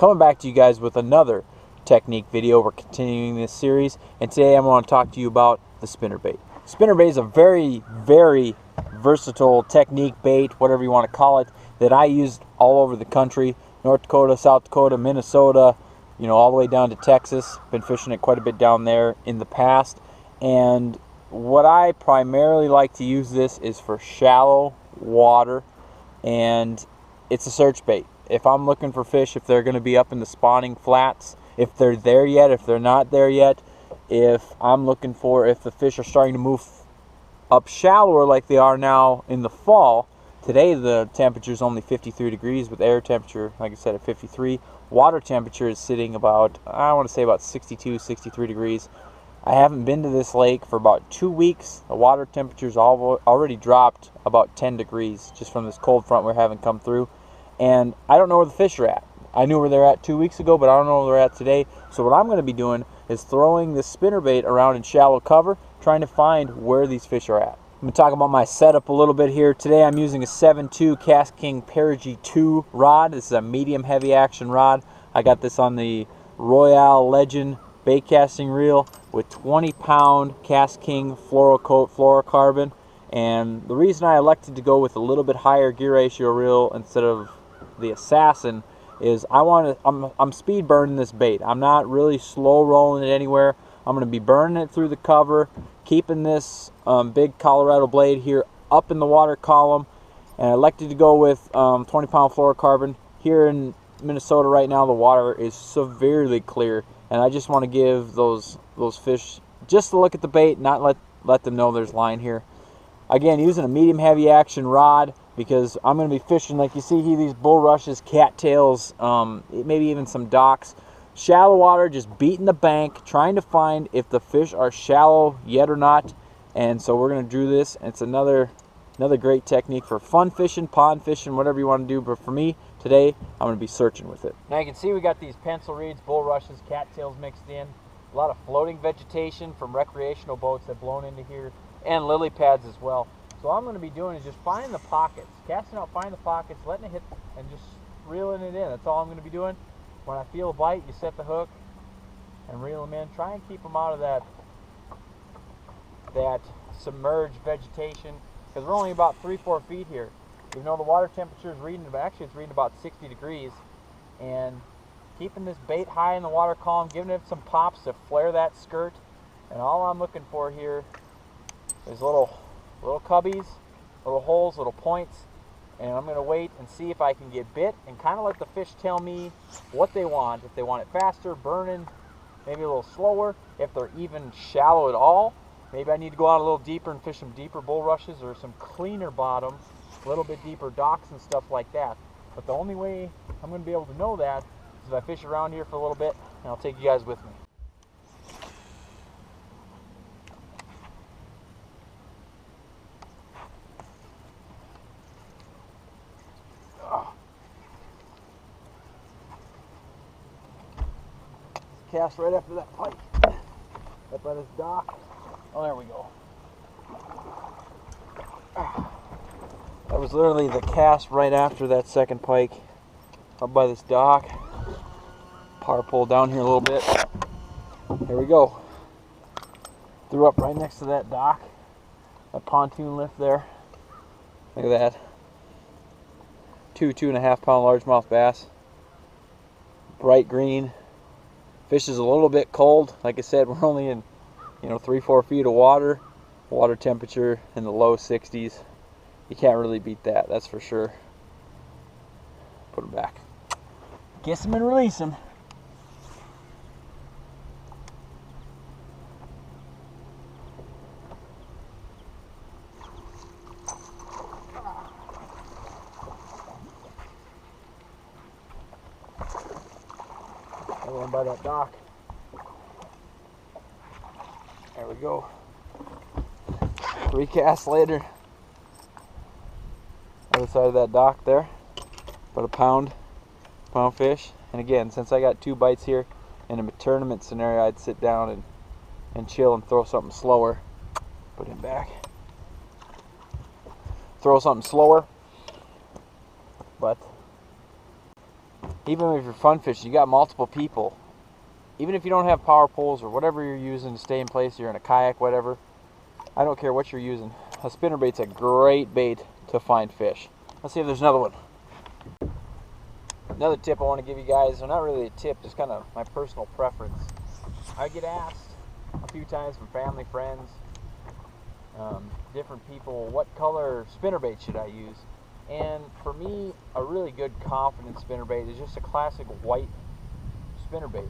Coming back to you guys with another technique video. We're continuing this series, and today I'm going to talk to you about the spinnerbait. Spinnerbait is a very, very versatile technique bait, whatever you want to call it, that I used all over the country. North Dakota, South Dakota, Minnesota, you know, all the way down to Texas. Been fishing it quite a bit down there in the past. And what I primarily like to use this is for shallow water, and it's a search bait. If I'm looking for fish, if they're going to be up in the spawning flats, if they're there yet, if they're not there yet, if I'm looking for if the fish are starting to move up shallower like they are now in the fall. Today the temperature is only 53 degrees with air temperature, like I said, at 53. Water temperature is sitting about, I want to say about 62, 63 degrees. I haven't been to this lake for about 2 weeks. The water temperature's already dropped about 10 degrees just from this cold front we're having come through. And I don't know where the fish are at. I knew where they're at 2 weeks ago, but I don't know where they're at today. So what I'm going to be doing is throwing this spinnerbait around in shallow cover, trying to find where these fish are at. I'm going to talk about my setup a little bit here. Today I'm using a 7.2 KastKing Gear 2 rod. This is a medium heavy action rod. I got this on the Royale Legend bait casting reel with 20-pound KastKing Fluorocoat fluorocarbon. And the reason I elected to go with a little bit higher gear ratio reel instead of the Assassin is I'm speed burning this bait. I'm not really slow rolling it anywhere. I'm going to be burning it through the cover, keeping this big Colorado blade here up in the water column. And I elected to go with 20-pound fluorocarbon. Here in Minnesota right now, the water is severely clear, and I just want to give those fish just to look at the bait, not let them know there's line here. Again, using a medium heavy action rod because I'm going to be fishing, like you see here, these bulrushes, cattails, maybe even some docks. Shallow water, just beating the bank, trying to find if the fish are shallow yet or not. And so we're going to do this. It's another great technique for fun fishing, pond fishing, whatever you want to do. But for me, today, I'm going to be searching with it. Now you can see we got these pencil reeds, bulrushes, cattails mixed in. A lot of floating vegetation from recreational boats that blown into here, and lily pads as well. So all I'm going to be doing is just finding the pockets, casting out, finding the pockets, letting it hit, and just reeling it in. That's all I'm going to be doing. When I feel a bite, you set the hook and reel them in. Try and keep them out of that submerged vegetation, because we're only about 3-4 feet here. Even though the water temperature is reading, actually it's reading about 60 degrees, and keeping this bait high in the water column, giving it some pops to flare that skirt. And all I'm looking for here is little cubbies, little holes, little points, and I'm going to wait and see if I can get bit and kind of let the fish tell me what they want. If they want it faster, burning, maybe a little slower. If they're even shallow at all, maybe I need to go out a little deeper and fish some deeper bulrushes or some cleaner bottom, a little bit deeper docks and stuff like that. But the only way I'm going to be able to know that is if I fish around here for a little bit, and I'll take you guys with me. Cast right after that pike, up by this dock. Oh, there we go. That was literally the cast right after that second pike, up by this dock. Power pull down here a little bit. There we go. Threw up right next to that dock. That pontoon lift there. Look at that. 2.5 pound largemouth bass. Bright green. Fish is a little bit cold. Like I said, we're only in 3-4 feet of water. Water temperature in the low 60s. You can't really beat that, that's for sure. Put them back. Kiss them and release them. One by that dock. There we go. 3 casts later. Other side of that dock there. About a pound fish. And again, since I got 2 bites here, in a tournament scenario, I'd sit down and chill and throw something slower. Put him back. Throw something slower. But even if you're fun fishing, you got multiple people. Even if you don't have power poles or whatever you're using to stay in place, you're in a kayak, whatever. I don't care what you're using. A spinnerbait's a great bait to find fish. Let's see if there's another one. Another tip I want to give you guys, or not really a tip, just kind of my personal preference. I get asked a few times from family, friends, different people, what color spinnerbait should I use? And for me, a really good confident spinnerbait is just a classic white spinnerbait.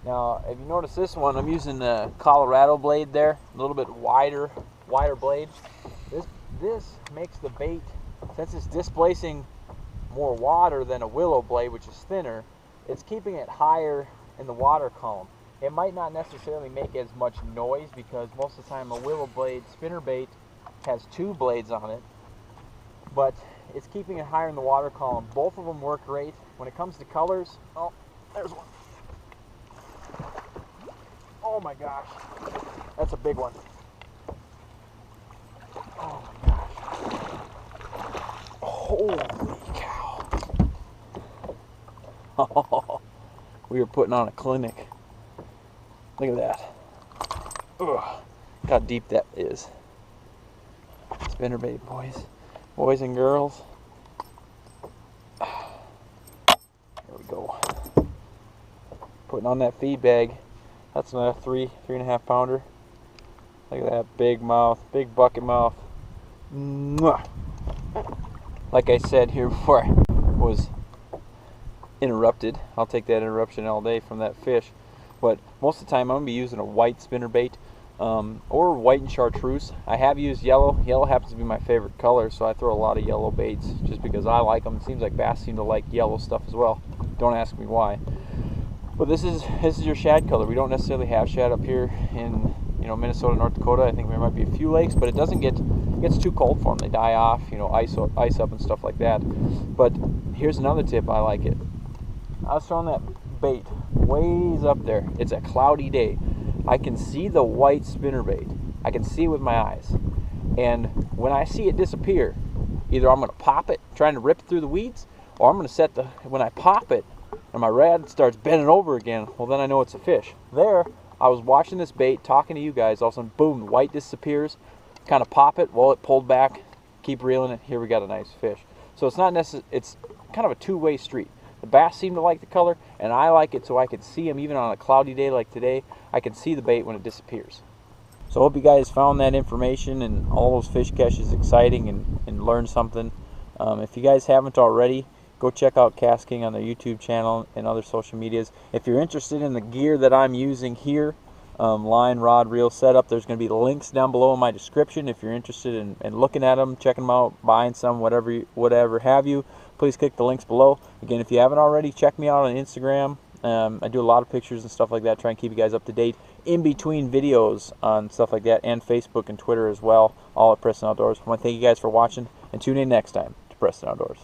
Now, if you notice this one, I'm using the Colorado blade there, a little bit wider blade. This makes the bait, since it's displacing more water than a willow blade, which is thinner, it's keeping it higher in the water column. It might not necessarily make as much noise because most of the time a willow blade spinnerbait has 2 blades on it, but it's keeping it higher in the water column. Both of them work great. When it comes to colors, oh, there's one. Oh my gosh, that's a big one. Oh my gosh. Holy cow. Oh, we were putting on a clinic. Look at that. Ugh. Look how deep that is. Spinnerbait, boys and girls. There we go. Putting on that feed bag. That's another 3.5 pounder. Look at that big mouth, big bucket mouth. Mwah. Like I said here before I was interrupted, I'll take that interruption all day from that fish. But most of the time I'm going to be using a white spinnerbait or white and chartreuse. I have used yellow. Yellow happens to be my favorite color, so I throw a lot of yellow baits just because I like them. It seems like bass seem to like yellow stuff as well. Don't ask me why. But this is your shad color. We don't necessarily have shad up here in Minnesota, North Dakota. I think there might be a few lakes, but it gets too cold for them. They die off, ice up and stuff like that. But here's another tip. I like it. I was throwing that bait ways up there. It's a cloudy day. I can see the white spinnerbait. I can see it with my eyes. And when I see it disappear, either I'm going to pop it, trying to rip it through the weeds, or I'm going to when I pop it, and my rod starts bending over again, well then I know it's a fish. There, I was watching this bait, talking to you guys, all of a sudden, boom, the white disappears, kind of pop it, well it pulled back, keep reeling it, here we got a nice fish. So it's not necessarily, it's kind of a two-way street. The bass seem to like the color, and I like it so I can see them even on a cloudy day like today. I can see the bait when it disappears. So I hope you guys found that information and all those fish catches exciting and learned something. If you guys haven't already, go check out KastKing on their YouTube channel and other social medias. If you're interested in the gear that I'm using here, line, rod, reel, setup, there's going to be links down below in my description. If you're interested in looking at them, checking them out, buying some, whatever have you, please click the links below. Again, if you haven't already, check me out on Instagram. I do a lot of pictures and stuff like that, try and keep you guys up to date in between videos on stuff like that, and Facebook and Twitter as well, all at Preston Outdoors. I want to thank you guys for watching, and tune in next time to Preston Outdoors.